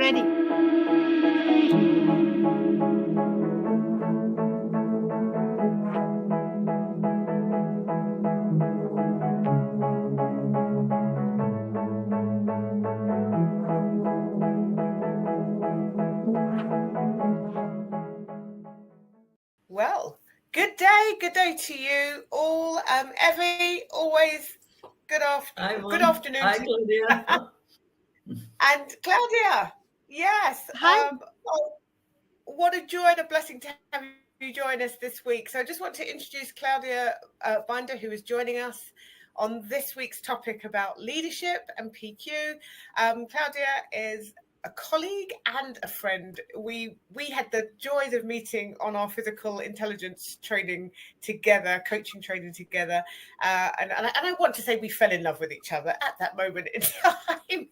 ready. Well, good day to you all. Evie, always good afternoon. Hi, Claudia. And Claudia, yes. Hi. What a joy and a blessing to have you join us this week. So I just want to introduce Claudia Binder, who is joining us on this week's topic about leadership and PQ. Claudia is a colleague and a friend. We had the joys of meeting on our physical intelligence training together, coaching training together, and I want to say we fell in love with each other at that moment in time,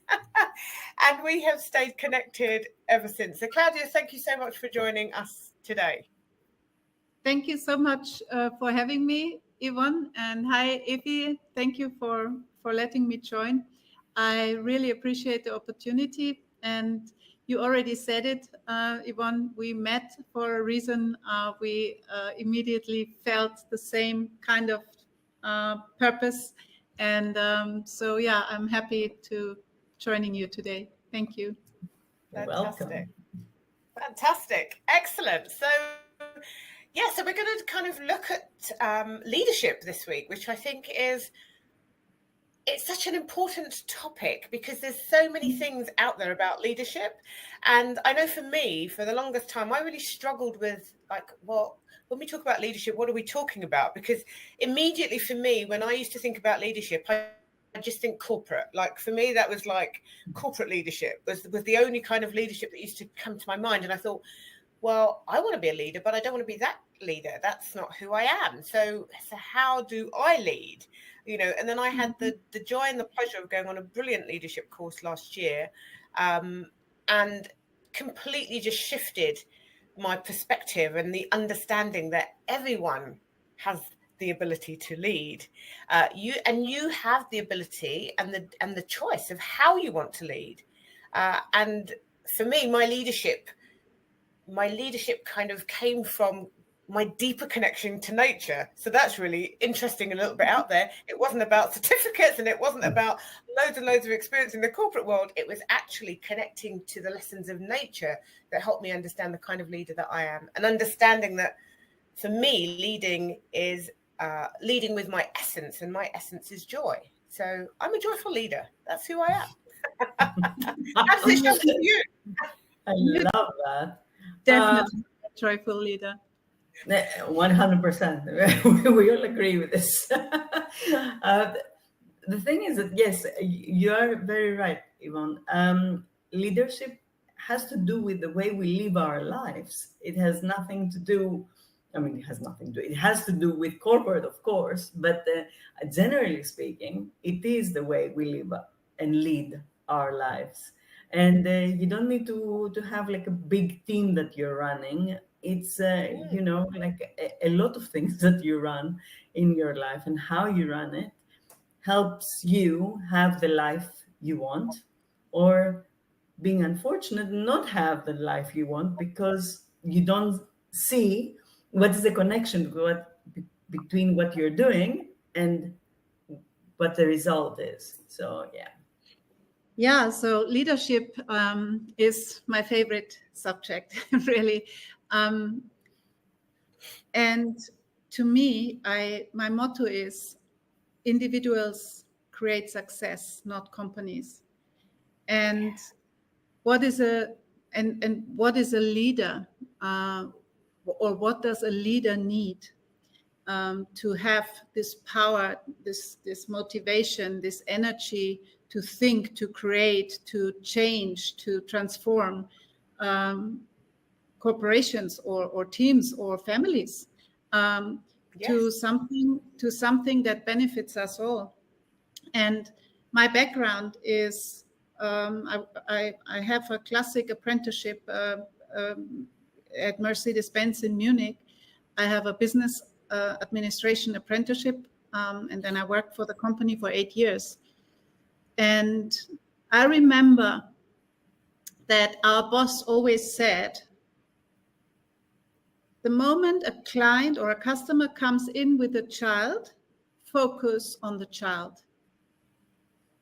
and we have stayed connected ever since. So Claudia, thank you so much for joining us today. Thank you so much for having me, Yvonne, and hi, Evie. Thank you for letting me join. I really appreciate the opportunity. And you already said it, Yvonne, we met for a reason. We immediately felt the same kind of purpose. And so, yeah, I'm happy to joining you today. Thank you. You're welcome. Fantastic. Excellent. So, yeah, so we're going to kind of look at leadership this week, which I think it's such an important topic because there's so many things out there about leadership. And I know for me, for the longest time, I really struggled with when we talk about leadership, what are we talking about? Because immediately for me, when I used to think about leadership, I just think corporate. Like for me, that was like corporate leadership was the only kind of leadership that used to come to my mind. And I thought, well, I want to be a leader, but I don't want to be that leader. That's not who I am. So how do I lead? And then I had the joy and the pleasure of going on a brilliant leadership course last year, and completely just shifted my perspective and the understanding that everyone has the ability to lead. You have the ability and the choice of how you want to lead. And for me, my leadership kind of came from my deeper connection to nature. So that's really interesting and a little bit out there. It wasn't about certificates and it wasn't about loads and loads of experience in the corporate world. It was actually connecting to the lessons of nature that helped me understand the kind of leader that I am, and understanding that for me, leading is leading with my essence, and my essence is joy. So I'm a joyful leader. That's who I am. How does it show to you? I love that. Definitely a joyful leader. 100%. We all agree with this. The thing is that, yes, you are very right, Yvonne. Leadership has to do with the way we live our lives. It has nothing to do, it has to do with corporate, of course, but generally speaking, it is the way we live and lead our lives. And you don't need to have like a big team that you're running. It's, like a lot of things that you run in your life, and how you run it helps you have the life you want, or being unfortunate, not have the life you want because you don't see what is the connection between what you're doing and what the result is. So, yeah. Yeah, so leadership is my favorite subject, really. And to me, my motto is individuals create success, not companies. And what is a leader, or what does a leader need to have this power, this motivation, this energy to think, to create, to change, to transform corporations or teams or families to something that benefits us all. And my background is I have a classic apprenticeship at Mercedes-Benz in Munich. I have a business administration apprenticeship, and then I worked for the company for 8 years. And I remember that our boss always said, the moment a client or a customer comes in with a child, focus on the child.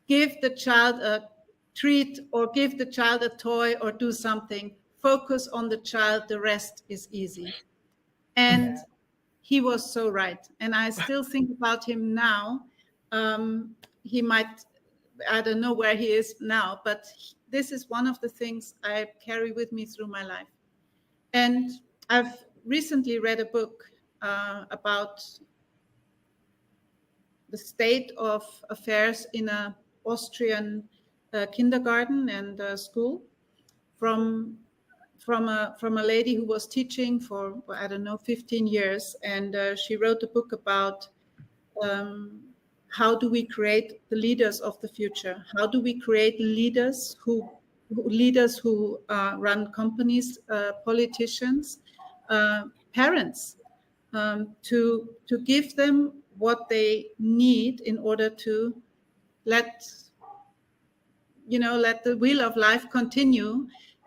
Give the child a treat or give the child a toy or do something. Focus on the child, the rest is easy. And he was so right. And I still think about him now. He might, I don't know where he is now, but this is one of the things I carry with me through my life. And I've recently read a book about the state of affairs in a Austrian kindergarten and school from a lady who was teaching for, I don't know, 15 years, and she wrote a book about how do we create the leaders of the future? How do we create leaders who run companies, politicians, parents, to give them what they need in order to let the wheel of life continue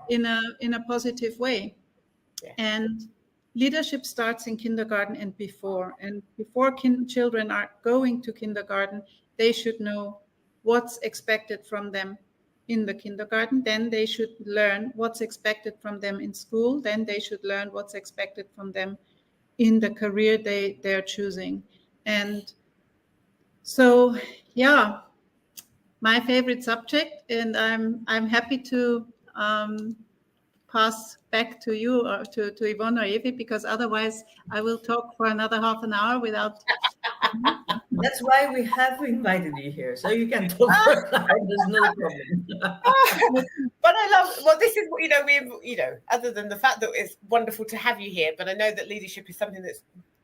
in a positive way. Yeah. And leadership starts in kindergarten and before. And before children are going to kindergarten, they should know what's expected from them in the kindergarten. Then they should learn what's expected from them in school. Then they should learn what's expected from them in the career they're choosing. And so, yeah, my favorite subject, and I'm happy to pass back to you or to Yvonne or Evie, because otherwise I will talk for another half an hour without. That's why we have invited you here, so you can talk for an hour. There's no problem. But I love, well, this is what, other than the fact that it's wonderful to have you here, but I know that leadership is something that's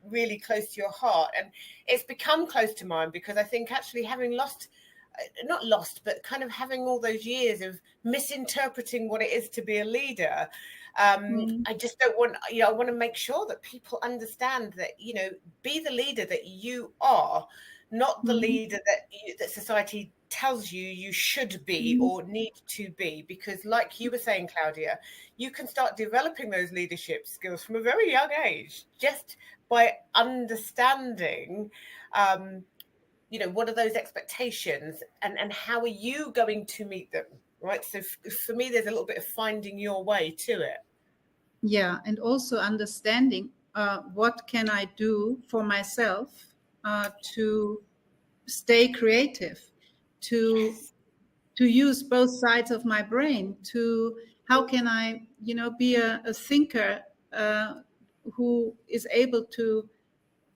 really close to your heart, and it's become close to mine because I think actually having not lost, but kind of having all those years of misinterpreting what it is to be a leader. I just don't want, I want to make sure that people understand that, be the leader that you are, not the leader that society tells you should be or need to be. Because like you were saying, Claudia, you can start developing those leadership skills from a very young age just by understanding what are those expectations and how are you going to meet them, right? So for me, there's a little bit of finding your way to it. Yeah, and also understanding what can I do for myself to stay creative, to use both sides of my brain, to how can I, be a thinker who is able to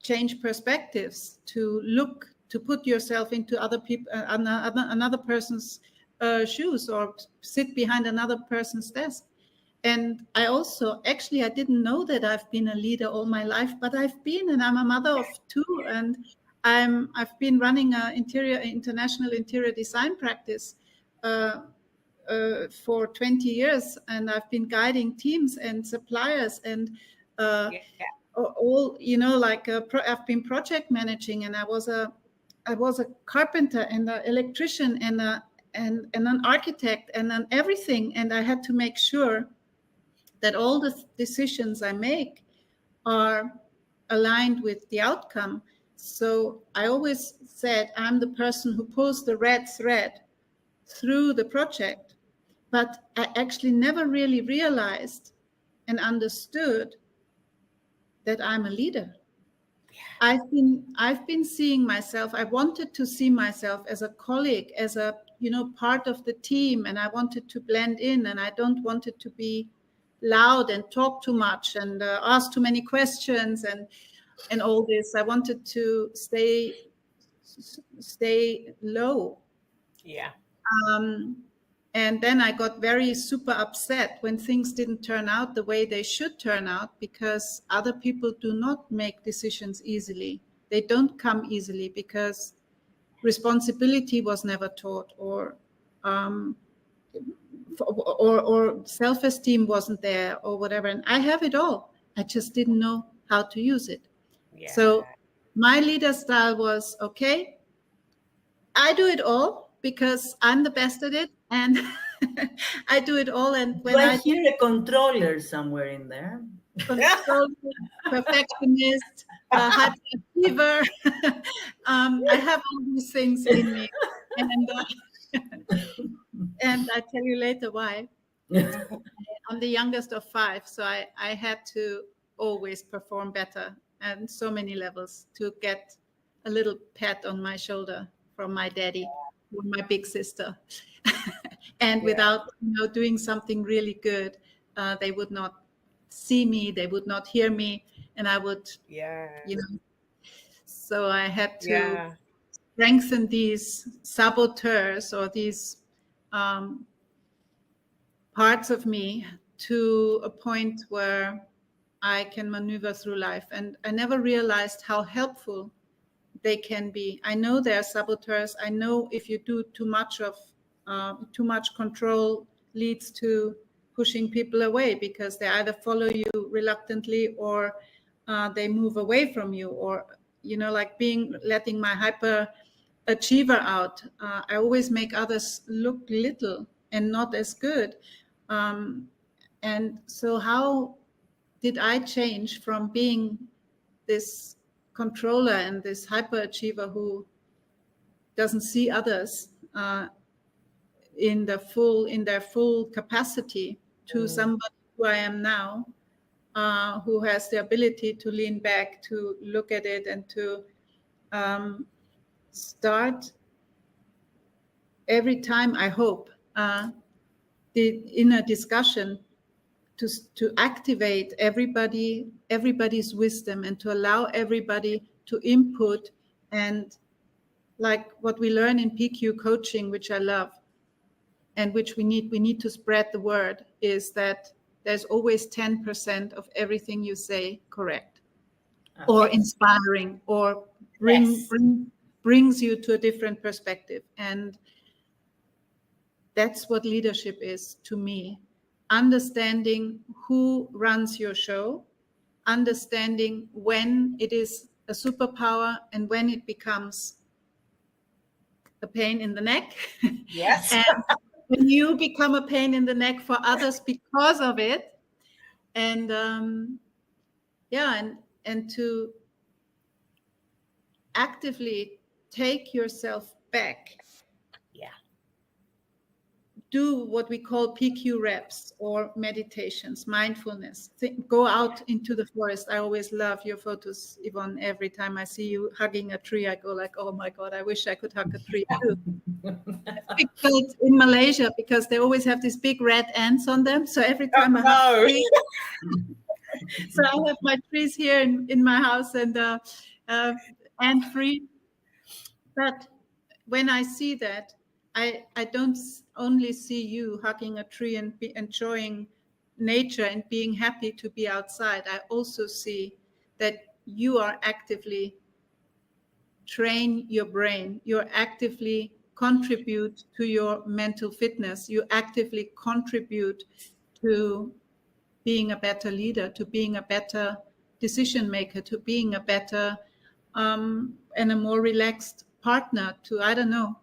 change perspectives, to put yourself into other people, another person's shoes, or sit behind another person's desk. And I didn't know that I've been a leader all my life, but I've been, and I'm a mother of two, and I've been running an international interior design practice for 20 years, and I've been guiding teams and suppliers and all, I've been project managing, and I was a carpenter and an electrician and an architect and an everything, and I had to make sure that all the decisions I make are aligned with the outcome. So I always said I'm the person who pulls the red thread through the project, but I actually never really realized and understood that I'm a leader. I've been seeing myself. I wanted to see myself as a colleague, as a part of the team, and I wanted to blend in, and I don't want it to be loud and talk too much and ask too many questions and all this. I wanted to stay low. Yeah. And then I got very super upset when things didn't turn out the way they should turn out, because other people do not make decisions easily. They don't come easily because responsibility was never taught, or self-esteem wasn't there, or whatever. And I have it all. I just didn't know how to use it. Yeah. So my leader style was, okay, I do it all because I'm the best at it, and I do it all. And Do when I I hear a controller somewhere in there? control, perfectionist, hyperachiever, I have all these things in me, and and I tell you later why. I'm the youngest of five, so I had to always perform better and so many levels to get a little pat on my shoulder from my daddy or my big sister. And Yeah. without doing something really good, they would not see me, they would not hear me, and I would, Yeah. So I had to Yeah. strengthen these saboteurs or these parts of me to a point where I can maneuver through life. And I never realized how helpful they can be. I know they're saboteurs. I know if you do too much control leads to pushing people away, because they either follow you reluctantly or they move away from you, or like letting my hyper achiever out. I always make others look little and not as good. And so how did I change from being this controller and this hyperachiever who doesn't see others in their full capacity to somebody who I am now, who has the ability to lean back, to look at it, and to start every time, I hope, the inner discussion to activate everybody's wisdom, and to allow everybody to input. And like what we learn in PQ coaching, which I love, and which we need to spread the word, is that there's always 10% of everything you say correct, or inspiring, or brings you to a different perspective. And that's what leadership is to me. Understanding who runs your show, understanding when it is a superpower and when it becomes a pain in the neck. Yes. And when you become a pain in the neck for others because of it. And and to actively take yourself back. Yeah. Do what we call PQ reps or meditations, mindfulness. Go out into the forest. I always love your photos, Yvonne. Every time I see you hugging a tree, I go like, oh my God, I wish I could hug a tree too. Because in Malaysia, because they always have these big red ants on them. So every time I hug a tree, so I have my trees here in my house, and ant free. But when I see that, I don't only see you hugging a tree and enjoying nature and being happy to be outside. I also see that you are actively train your brain. You actively contribute to your mental fitness. You actively contribute to being a better leader, to being a better decision maker, to being a better and a more relaxed partner, to, I don't know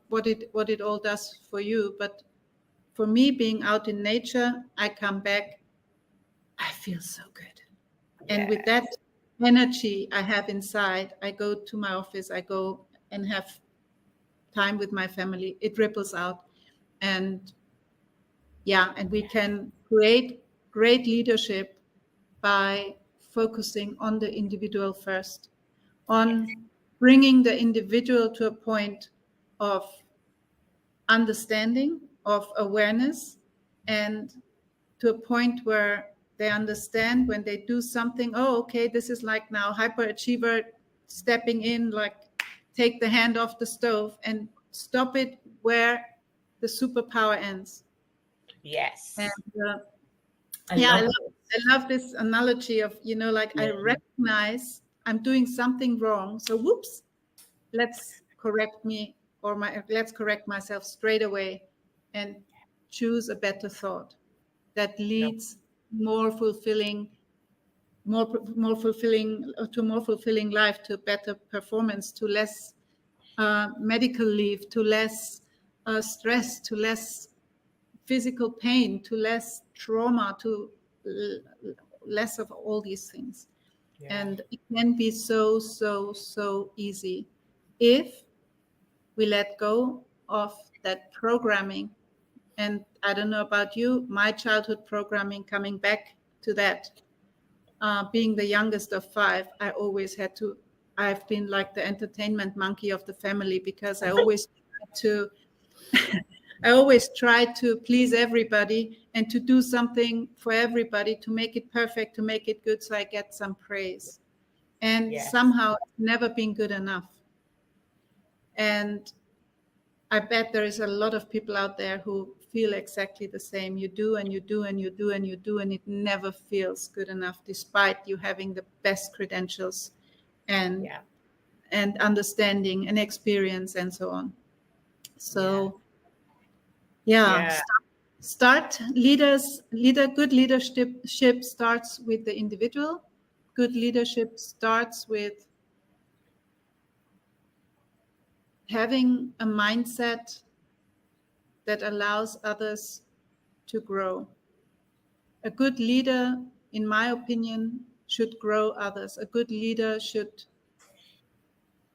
what it all does for you. But for me, being out in nature, I come back, I feel so good. And with that energy I have inside, I go to my office, I go and have time with my family. It ripples out. And and we can create great leadership by focusing on the individual first, on bringing the individual to a point of understanding, of awareness, and to a point where they understand when they do something, oh, okay, this is like now hyperachiever stepping in, like take the hand off the stove and stop it where the superpower ends. Yes. And I love this analogy of, I recognize I'm doing something wrong. So whoops, let's correct myself straight away and choose a better thought that leads more fulfilling life, to better performance, to less medical leave, to less stress, to less physical pain, to less trauma, to less of all these things. Yeah. And it can be so, so, so easy if we let go of that programming. And I don't know about you, my childhood programming, coming back to that, being the youngest of 5, I always had to, I've been like the entertainment monkey of the family, because I always tried to, I always tried to please everybody and to do something for everybody, to make it perfect, to make it good, so I get some praise. And Yes. somehow it's never been good enough. And I bet there is a lot of people out there who feel exactly the same. You do and you do and you do and you do, and it never feels good enough, despite you having the best credentials and Yeah. and understanding and experience and so on. So Yeah. start good leadership starts with the individual. Good leadership starts with having a mindset that allows others to grow. A good leader, in my opinion, should grow others. A good leader should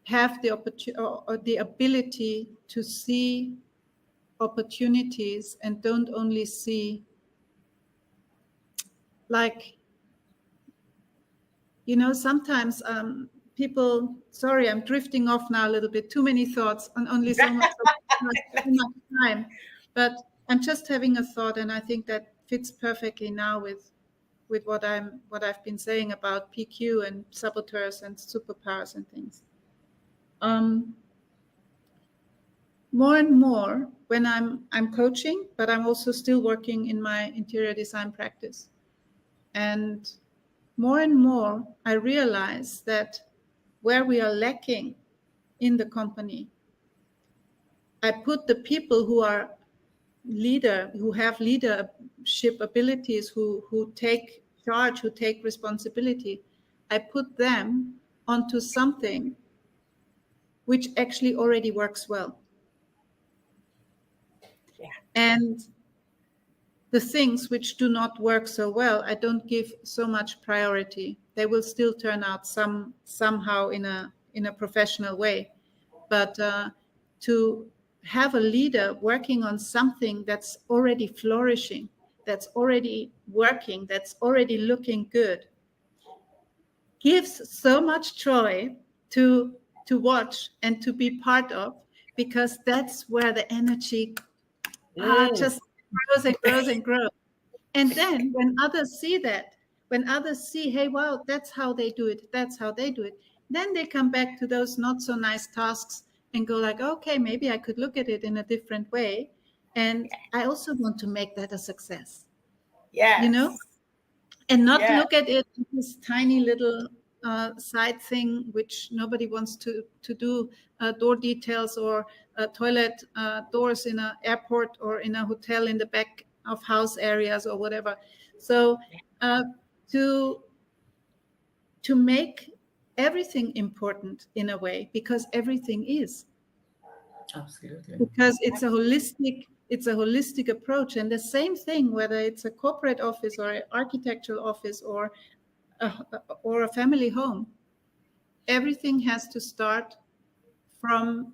have the opportunity or the ability to see opportunities, and don't only see, like, sometimes people, sorry, I'm drifting off now a little bit, too many thoughts and only so much time, but I'm just having a thought, and I think that fits perfectly now with what I've been saying about PQ and saboteurs and superpowers and things. More and more when I'm coaching, but I'm also still working in my interior design practice, and more I realize that where we are lacking in the company, I put the people who are who have leadership abilities, who take charge, who take responsibility, I put them onto something which actually already works well. Yeah. And the things which do not work so well, I don't give so much priority. They will still turn out somehow in a professional way. But to have a leader working on something that's already flourishing, that's already working, that's already looking good, gives so much joy to watch and to be part of, because that's where the energy just grows and grows and grows. And then when others see that, when others see, hey, wow, that's how they do it, that's how they do it, then they come back to those not so nice tasks and go like, okay, maybe I could look at it in a different way. And I also want to make that a success, Yes. and not Yeah. look at it as this tiny little side thing which nobody wants to do, door details or toilet doors in an airport or in a hotel in the back of house areas or whatever. So to make everything important in a way, because everything is. Absolutely. Because it's a holistic approach. And the same thing, whether it's a corporate office or an architectural office or a family home, everything has to start from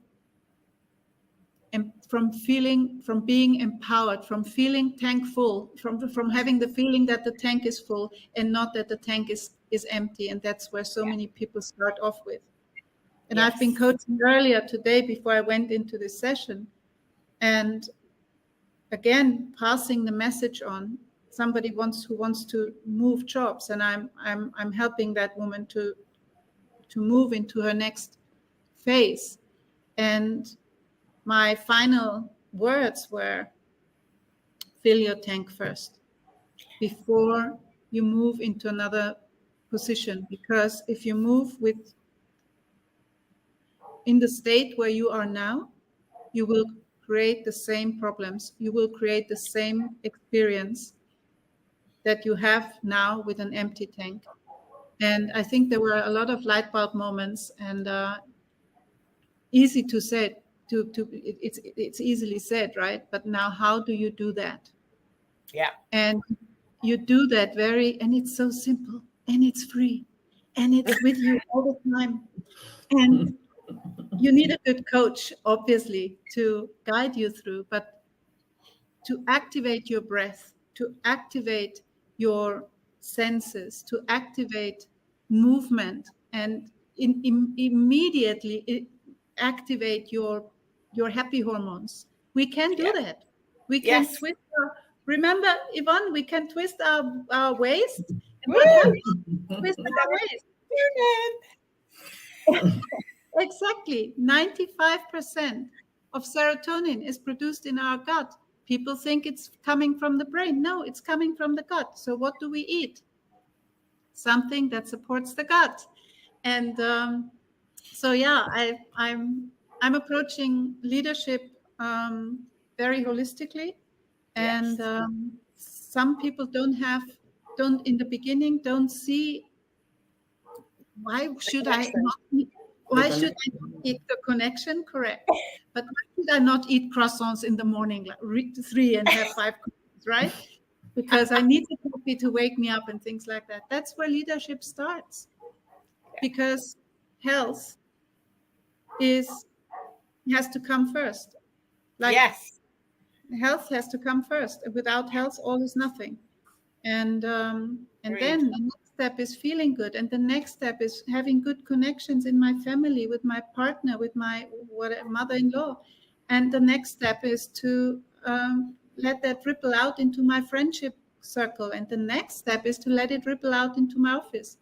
being empowered, from feeling tank full, from having the feeling that the tank is full and not that the tank is empty. And that's where so many people start off with. And I've been coaching earlier today before I went into this session, and again passing the message on. Somebody who wants to move jobs, and I'm helping that woman to move into her next phase. And my final words were, fill your tank first before you move into another position. Because if you move in the state where you are now, you will create the same problems. You will create the same experience that you have now with an empty tank. And I think there were a lot of light bulb moments, and easy to say, it's easily said, right? But now, how do you do that? Yeah. And you do that and it's so simple, and it's free, and it's with you all the time. And you need a good coach, obviously, to guide you through, but to activate your breath, to activate your senses, to activate movement, and immediately activate your happy hormones. We can do Yeah. that. We can Yes. twist remember, Yvonne, we can twist our waist. And Woo! what happens? Twist We our never waist. tune Exactly. 95% of serotonin is produced in our gut. People think it's coming from the brain. No, it's coming from the gut. So what do we eat? Something that supports the gut. And so yeah, I'm approaching leadership very holistically. And Yes. some people don't in the beginning don't see why The should I connection. not eat, The why should I not connection. eat the connection? Correct. But why should I not eat croissants in the morning, like 3 and have 5 croissants, right? Because I need the coffee to wake me up and things like that. That's where leadership starts. Because health has to come first. Like Yes. health has to come first. Without health, all is nothing. And Agreed. then the next step is feeling good, and the next step is having good connections in my family, with my partner, with my mother-in-law, and the next step is to let that ripple out into my friendship circle, and the next step is to let it ripple out into my office,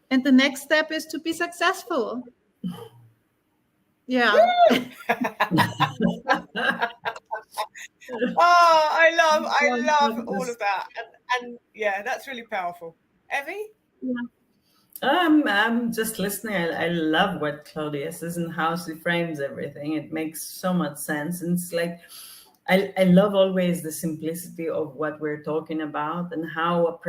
and the next step is to be successful. Yeah. Woo! Oh, I love all of that. And yeah, that's really powerful. Evie? Yeah. I'm just listening. I love what Claudia says and how she frames everything. It makes so much sense. And it's like, I love always the simplicity of what we're talking about and how,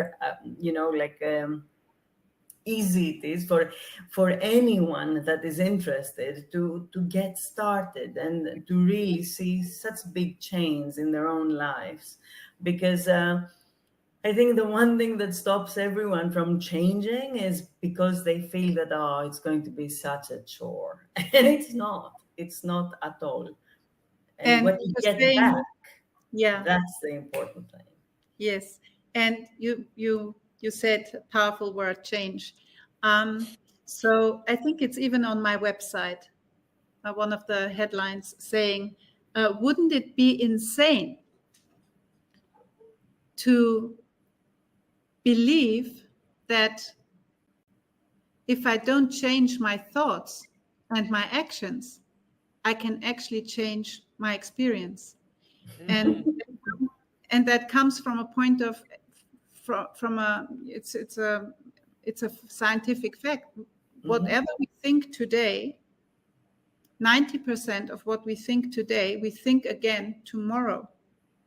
easy it is for anyone that is interested to get started and to really see such big change in their own lives. Because I think the one thing that stops everyone from changing is because they feel that, oh, it's going to be such a chore. And it's not at all. And And what you just get saying, back, yeah. that's the important thing. Yes, and you said a powerful word, change. So I think it's even on my website, one of the headlines saying, "Wouldn't it be insane to believe that if I don't change my thoughts and my actions, I can actually change my experience?" And Mm. and that comes from a point of from a it's a scientific fact. Whatever we think today, 90% of what we think today, we think again tomorrow.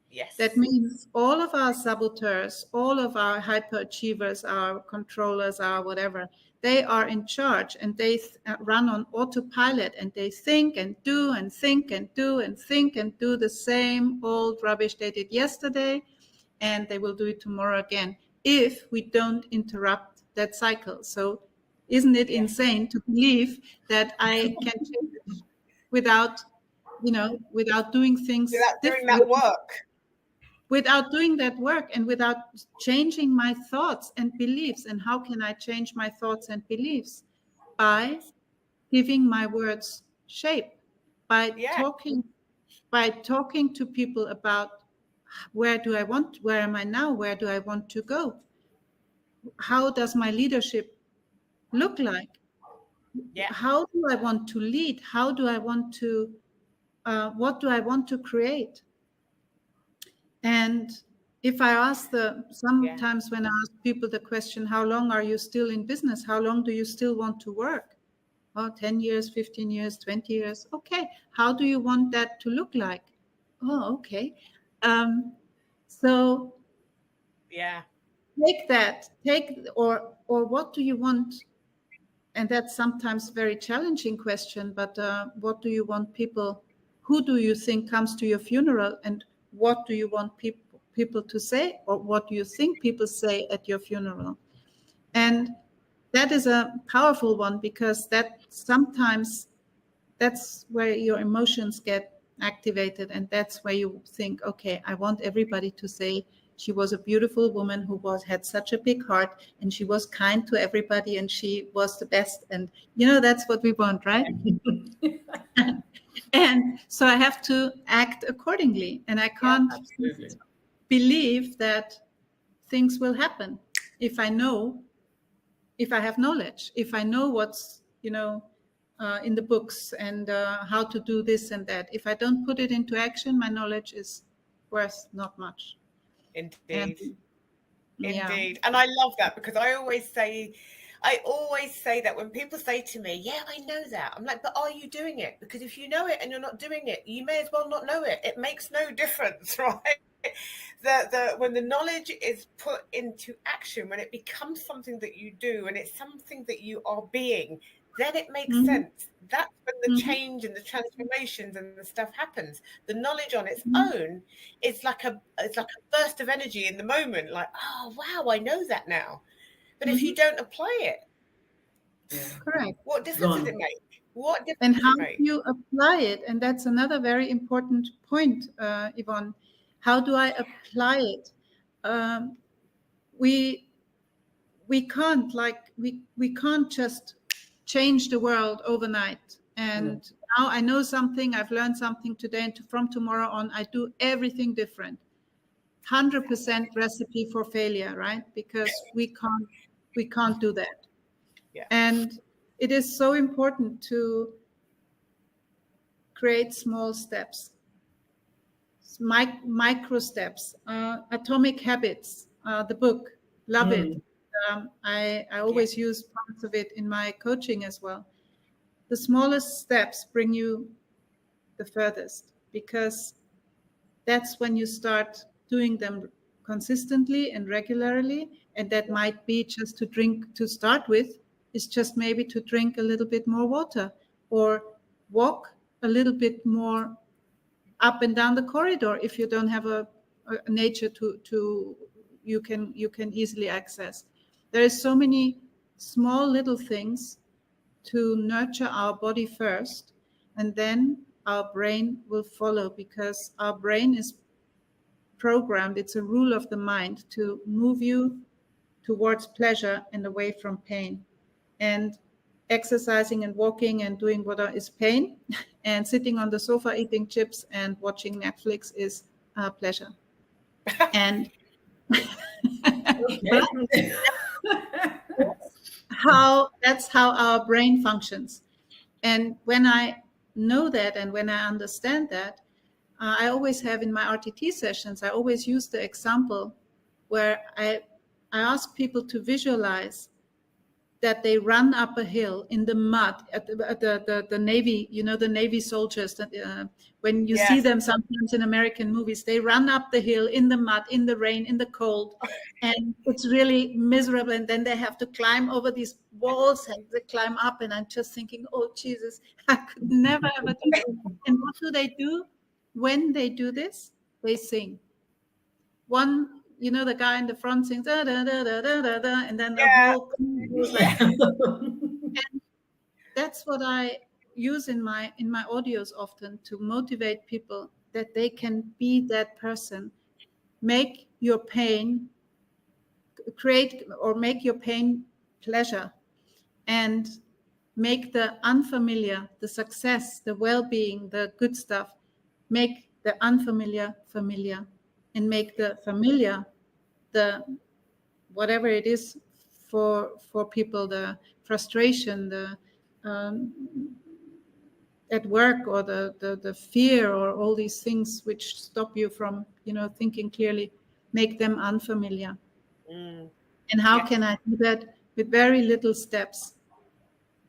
Yes. That means all of our saboteurs, all of our hyperachievers, our controllers, our whatever, they are in charge, and they run on autopilot, and they think and do and think and do and think and do the same old rubbish they did yesterday, and they will do it tomorrow again if we don't interrupt that cycle. So isn't it Yes. insane to believe that I can change without, without doing things Without doing different, that work. without doing that work, and without changing my thoughts and beliefs? And how can I change my thoughts and beliefs? By giving my words shape, by Yeah. talking to people about where am I now? Where do I want to go? How does my leadership look like? Yeah. How do I want to lead? How do I want to, what do I want to create? And if I ask Yeah. sometimes when I ask people the question, how long are you still in business? How long do you still want to work? Oh, 10 years, 15 years, 20 years. Okay. How do you want that to look like? Oh, okay. So Yeah. or what do you want? And that's sometimes very challenging question, but what do you want people who do you think comes to your funeral, and what do you want people to say, or what do you think people say at your funeral? And that is a powerful one, because that sometimes that's where your emotions get activated, and that's where you think, okay, I want everybody to say she was a beautiful woman who had such a big heart, and she was kind to everybody, and she was the best. And that's what we want, right? And so I have to act accordingly, and I can't believe that things will happen if I have knowledge, if I know what's in the books, and how to do this and that. If I don't put it into action, my knowledge is worth not much. Indeed. And, Indeed. And I love that, because I always say that when people say to me, yeah, I know that, I'm like, but are you doing it? Because if you know it and you're not doing it, you may as well not know it. It makes no difference, right? When the knowledge is put into action, when it becomes something that you do, and it's something that you are being, then it makes sense. That's when the change and the transformations and the stuff happens. The knowledge on its own is like a burst of energy in the moment, like, oh wow, I know that now. But if you don't apply it, correct. what difference does it make? What difference And does how it make? you apply it, and that's another very important point, Yvonne. How do I apply it? We can't we can't just change the world overnight. And now I know something, I've learned something today, and from tomorrow on I do everything different. 100% recipe for failure, right? Because we can't do that. And it is so important to create small steps, micro steps. Atomic Habits, the book, love it. I always use parts of it in my coaching as well. The smallest steps bring you the furthest, because that's when you start doing them consistently and regularly. And that might be just to drink, to start with, is just maybe to drink a little bit more water, or walk a little bit more up and down the corridor if you don't have a nature to you can easily access. There is so many small little things to nurture our body first, and then our brain will follow, because our brain is programmed, it's a rule of the mind, to move you towards pleasure and away from pain. And exercising and walking and doing what is pain, and sitting on the sofa eating chips and watching Netflix is pleasure. And that's how our brain functions. And when I know that, and when I understand that, I always have in my RTT sessions, I always use the example where I ask people to visualize that they run up a hill in the mud at the Navy, the Navy soldiers, that when you see them sometimes in American movies, they run up the hill in the mud, in the rain, in the cold, and it's really miserable. And then they have to climb over these walls, and they climb up. And I'm just thinking, oh, Jesus, I could never ever do that. And what do? When they do this, they sing. One, the guy in the front sings, da, da, da, da, da, da, and then the whole. And that's what I use in my audios often, to motivate people that they can be that person. Make your pain pleasure, and make the unfamiliar, the success, the well-being, the good stuff, make the unfamiliar familiar, and make the familiar the whatever it is for people, the frustration, the at work, or the fear, or all these things which stop you from thinking clearly, make them unfamiliar. And how can I do that? With very little steps.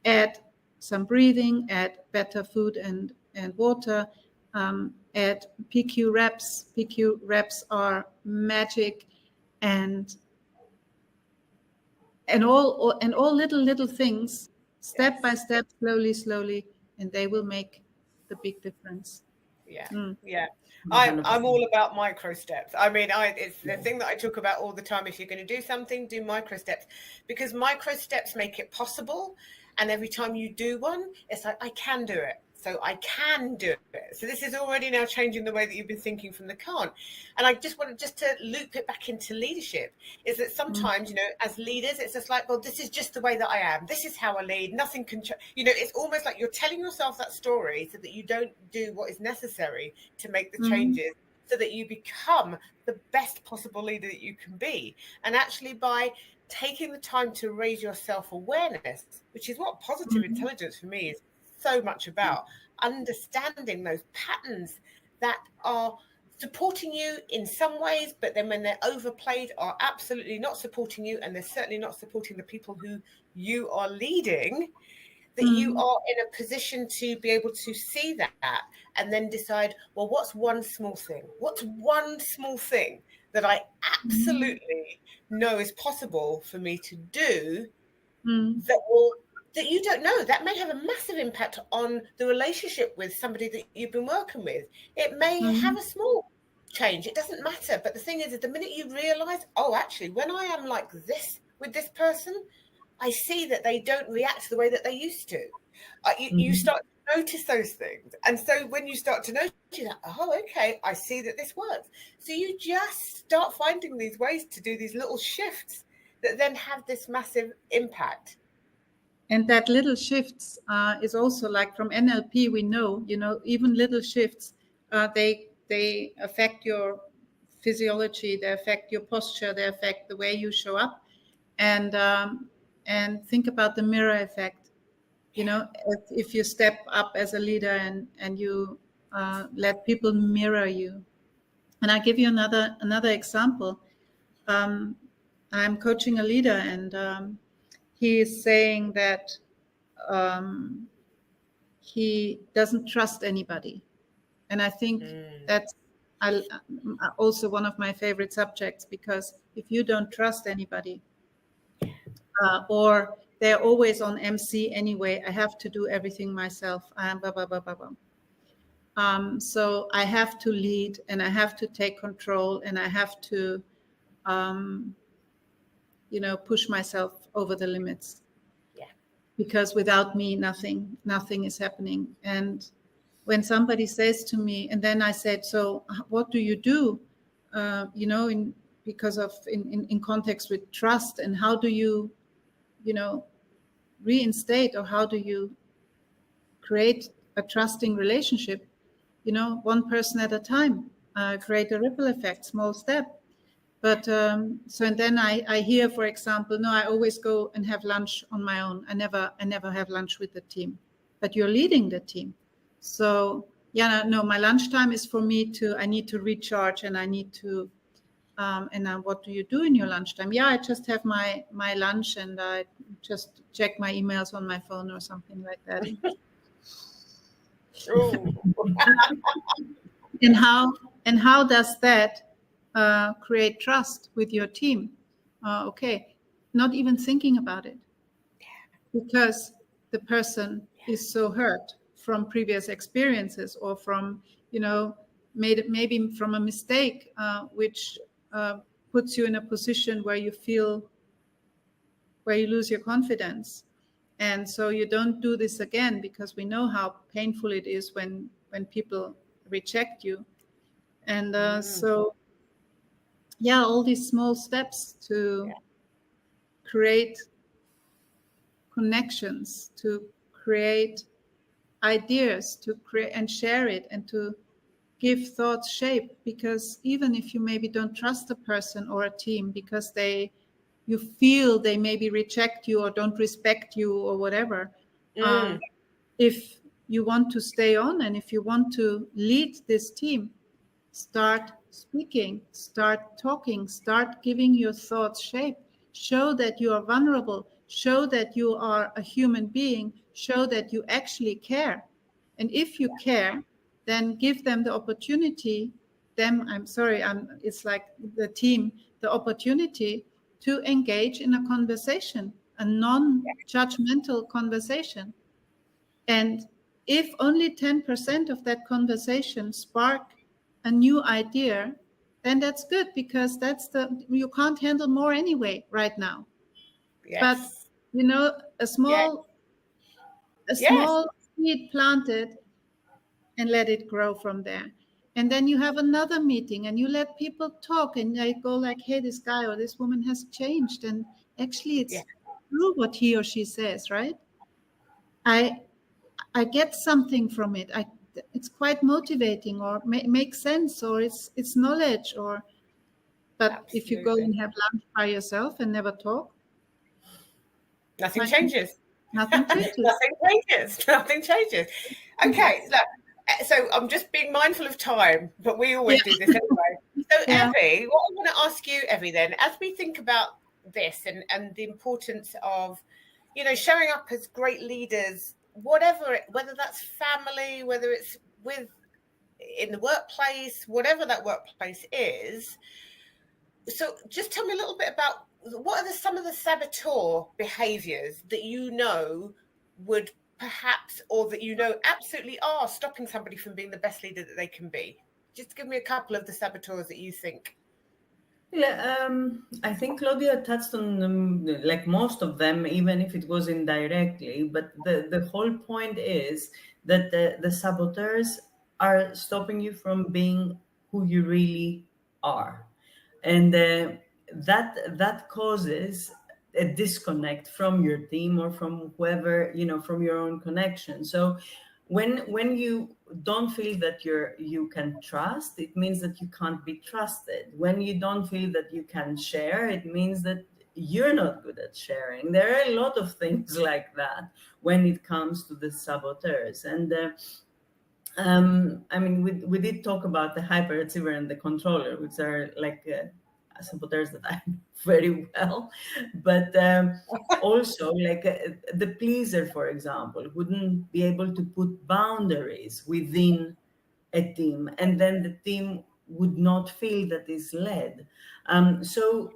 Add some breathing, add better food and water, add PQ reps. PQ reps are magic, and all little things, step by step, slowly, and they will make the big difference. Yeah. Mm. Yeah. I'm 100%. all about micro steps. I mean, it's the thing that I talk about all the time. If you're going to do something, do micro steps, because micro steps make it possible. And every time you do one, it's like, I can do it. So I can do it. So this is already now changing the way that you've been thinking from the can't. And I just wanted just to loop it back into leadership, is that Mm. sometimes, you know, as leaders, it's just like, well, this is just the way that I am. This is how I lead. Nothing can, you know, it's almost like you're telling yourself that story so that you don't do what is necessary to make the Mm. changes, so that you become the best possible leader that you can be. And actually, by taking the time to raise your self-awareness, which is what positive Mm. intelligence for me is so much about, understanding those patterns that are supporting you in some ways, but then when they're overplayed, are absolutely not supporting you, and they're certainly not supporting the people who you are leading, that you Mm. are in a position to be able to see that and then decide, well, what's one small thing? What's one small thing that I Mm. absolutely know is possible for me to do, Mm. that will, that you don't know, that may have a massive impact on the relationship with somebody that you've been working with. It may have Mm. a small change, it doesn't matter. But the thing is, the minute you realize, oh, actually, when I am like this with this person, I see that they don't react the way that they used to. You Mhm. start to notice those things. And so when you start to notice that, oh, okay, I see that this works. So you just start finding these ways to do these little shifts that then have this massive impact. And that little shifts is also like from NLP. We know, you know, even little shifts, they affect your physiology, they affect your posture, they affect the way you show up, and think about the mirror effect. You know, if you step up as a leader and you let people mirror you. And I give you another example. Um, I'm coaching a leader, and he is saying that um, he doesn't trust anybody. And I think that's also one of my favorite subjects, because if you don't trust anybody, or they're always on MC anyway, I have to do everything myself. Blah, blah, blah, blah, blah. So I have to lead, and I have to take control, and I have to, um, you know, push myself over the limits, Yeah. because without me, nothing is happening. And when somebody says to me, and then I said, so what do you do, you know, because of in context with trust, and how do you, you know, reinstate, or how do you create a trusting relationship, you know, one person at a time, create a ripple effect, small step. But so, and then I hear, for example, no, I always go and have lunch on my own. I never have lunch with the team. But you're leading the team. So yeah, no, my lunchtime is for me to, I need to recharge, and I need to, what do you do in your lunchtime? Yeah, I just have my lunch, and I just check my emails on my phone or something like that. Oh, And how does that create trust with your team? Okay, not even thinking about it, because the person is so hurt from previous experiences, or from, you know, maybe from a mistake, which puts you in a position where you feel, where you lose your confidence. And so you don't do this again, because we know how painful it is when people reject you. And so yeah, all these small steps to yeah. create connections, to create ideas, to create and share it, and to give thoughts shape. Because even if you maybe don't trust a person or a team, because you feel they maybe reject you or don't respect you or whatever, Mm. if you want to stay on, and if you want to lead this team, start speaking, start talking, start giving your thoughts shape. Show that you are vulnerable, show that you are a human being, show that you actually care. And if you care, then give them the opportunity, it's like the team, the opportunity to engage in a conversation, a non-judgmental conversation. And if only 10% of that conversation spark a new idea, then that's good, because you can't handle more anyway right now. But Yes. a Yes. small Yes. seed planted, and let it grow from there. And then you have another meeting and you let people talk, and they go like, hey, this guy or this woman has changed, and actually Yeah. it's true what he or she says, right? I get something from it. It's quite motivating, or makes sense, or it's knowledge. Or but if you go Absolutely. and have lunch by yourself and never talk, Nothing nothing, changes. nothing changes. Nothing changes. Nothing changes. Okay, look, so I'm just being mindful of time, but we Yeah, always do this anyway. So, yeah. Evie, what I want to ask you, Evie, then, as we think about this and the importance of, showing up as great leaders, whether that's family, whether it's in the workplace, whatever that workplace is. So just tell me a little bit about what are some of the saboteur behaviors that would perhaps, or that absolutely are stopping somebody from being the best leader that they can be. Just give me a couple of the saboteurs that you think. Yeah, I think Claudia touched on like most of them, even if it was indirectly. But the whole point is that the saboteurs are stopping you from being who you really are, and that causes a disconnect from your team or from whoever, from your own connection. So when you don't feel that you can trust, it means that you can't be trusted. When you don't feel that you can share, it means that you're not good at sharing. There are a lot of things like that when it comes to the saboteurs. And I mean, we did talk about the hyperachiever and the controller, which are like saboteurs that I know very well. But also, like the pleaser, for example, wouldn't be able to put boundaries within a team, and then the team would not feel that is led. So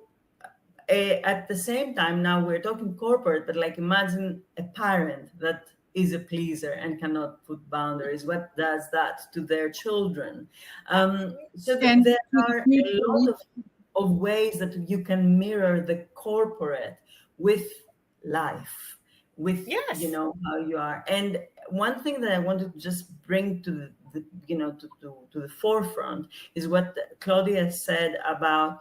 at the same time, now we're talking corporate, but like imagine a parent that is a pleaser and cannot put boundaries. What does that to their children? So And there to the are a lot people, of ways that you can mirror the corporate with life, with Yes. how you are. And one thing that I wanted to just bring to to the forefront is what Claudia said about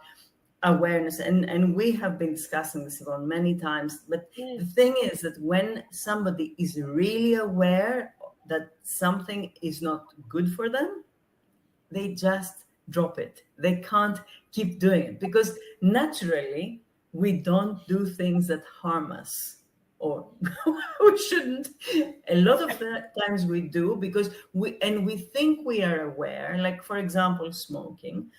awareness, and we have been discussing this one many times. But the thing is that when somebody is really aware that something is not good for them, they just drop it. They can't keep doing it because naturally we don't do things that harm us, or we shouldn't. A lot of the times we do because we think we are aware, like for example smoking.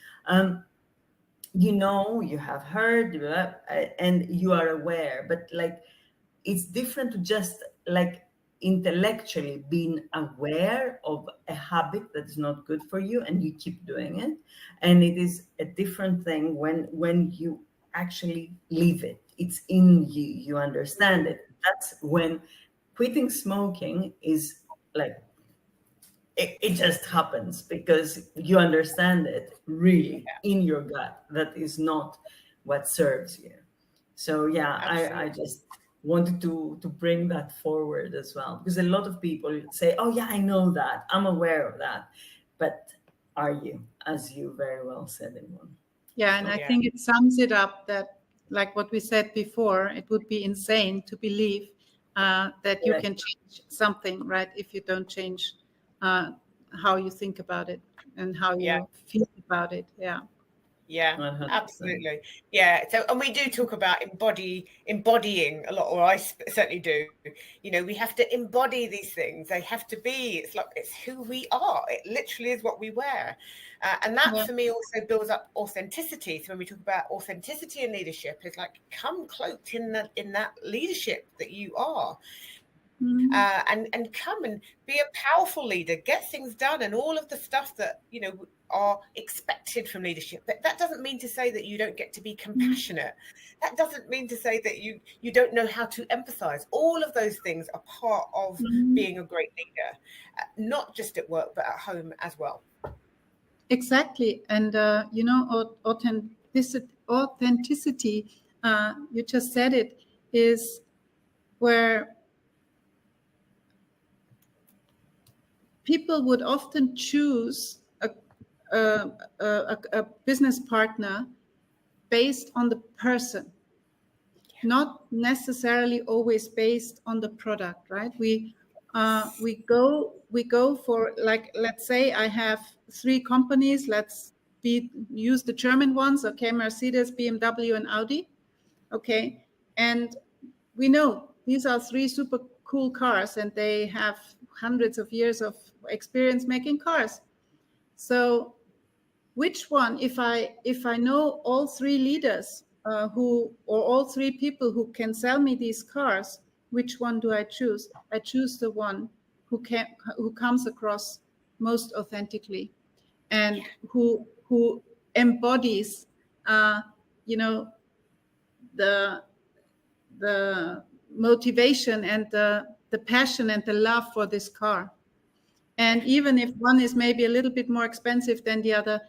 You have heard, and you are aware, but like it's different to just like intellectually being aware of a habit that is not good for you and you keep doing it. And it is a different thing when you actually live it. It's in you, you understand it. That's when quitting smoking is like it just happens because you understand it really in your gut that is not what serves you. So yeah, I Absolutely. just wanted to bring that forward as well, because a lot of people say, oh yeah, I know that, I'm aware of that, but are you, as you very well said in one. yeah, and So I Yeah. think it sums it up that, like what we said before, it would be insane to believe that you correct. can change something, right? If you don't change uh, how you think about it and how Yeah. you feel about it. Yeah. Yeah, 100%. absolutely. Yeah. So, and we do talk about embodying a lot, or I certainly do. We have to embody these things. They have to be. It's who we are. It literally is what we wear, and that Yeah. for me also builds up authenticity. So when we talk about authenticity in leadership, it's like come cloaked in that leadership that you are. Mm. And come and be a powerful leader, get things done, and all of the stuff that are expected from leadership. But that doesn't mean to say that you don't get to be compassionate. That doesn't mean to say that you don't know how to empathize. All of those things are part of being a great leader, not just at work, but at home as well. Exactly. And, authenticity, you just said it, is where people would often choose a business partner based on the person, not necessarily always based on the product, right? We go for, like, let's say I have 3 companies. Use the German ones, okay? Mercedes, BMW, and Audi, okay? And we know these are 3 super cool cars, and they have hundreds of years of experience making cars. So which one, if I know all 3 leaders or all 3 people who can sell me these cars, which one do I choose? I choose the one who comes across most authentically, and who embodies the the motivation and the passion and the love for this car. And even if one is maybe a little bit more expensive than the other,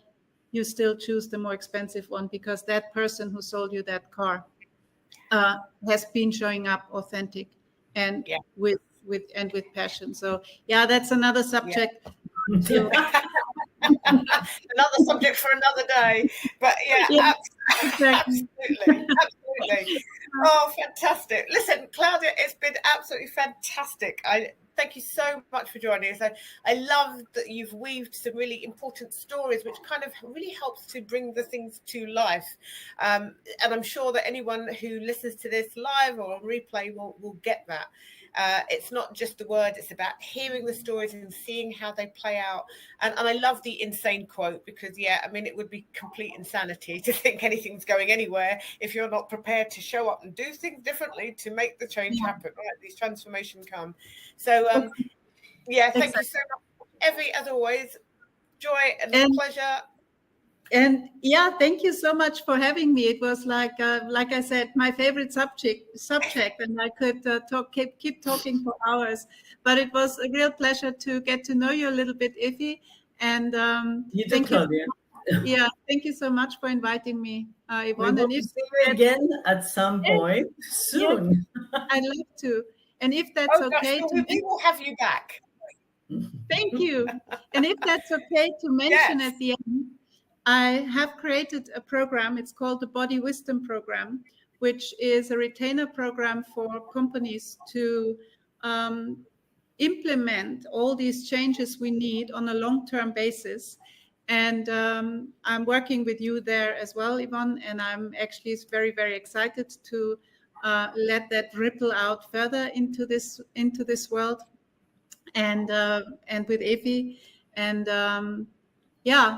you still choose the more expensive one, because that person who sold you that car has been showing up authentic and with passion. So yeah, that's another subject. So, another subject for another day. But exactly. absolutely. Oh, fantastic. Listen, Claudia, it's been absolutely fantastic. I thank you so much for joining us. I love that you've weaved some really important stories, which kind of really helps to bring the things to life. And I'm sure that anyone who listens to this live or on replay will get that. It's not just the word, it's about hearing the stories and seeing how they play out. And I love the insane quote, because it would be complete insanity to think anything's going anywhere if you're not prepared to show up and do things differently to make the change happen, right? These transformations come. So thank you so much, Evie, as always. Joy and pleasure. And thank you so much for having me. It was like I said, my favorite subject, and I could keep talking for hours. But it was a real pleasure to get to know you a little bit, Effie. And you too, Claudia. Thank you so much for inviting me, Yvonne. We hope to see you again at some point soon. I'd love to. And if that's okay, we will have you back. Thank you. And if that's okay to mention at the end, I have created a program. It's called the Body Wisdom Program, which is a retainer program for companies to implement all these changes we need on a long-term basis. And I'm working with you there as well, Yvonne, and I'm actually very, very excited to let that ripple out further into this world, and with Effie. And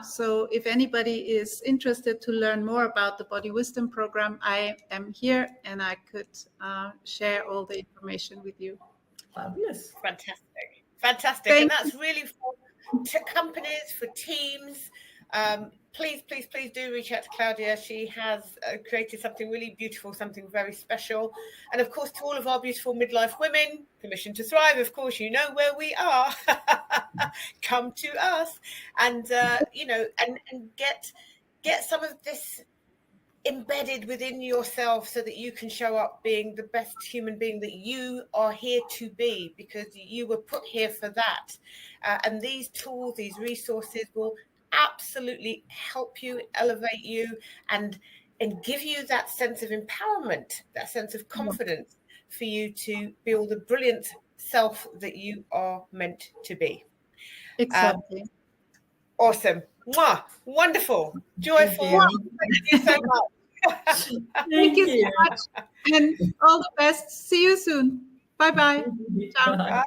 so if anybody is interested to learn more about the Body Wisdom Program, I am here, and I could share all the information with you. Fabulous. Fantastic. And that's really for companies, for teams. Please do reach out to Claudia. She has created something really beautiful, something very special. And of course, to all of our beautiful midlife women, Permission to Thrive, of course, you know where we are. Come to us and, and get some of this embedded within yourself, so that you can show up being the best human being that you are here to be, because you were put here for that. And these tools, these resources will absolutely help you, elevate you, and give you that sense of empowerment, that sense of confidence for you to build the brilliant self that you are meant to be. Exactly. Awesome. Mwah. Wonderful. Joyful. Thank you so much. Thank you so much, and all the best. See you soon. Bye-bye. Ciao. Bye.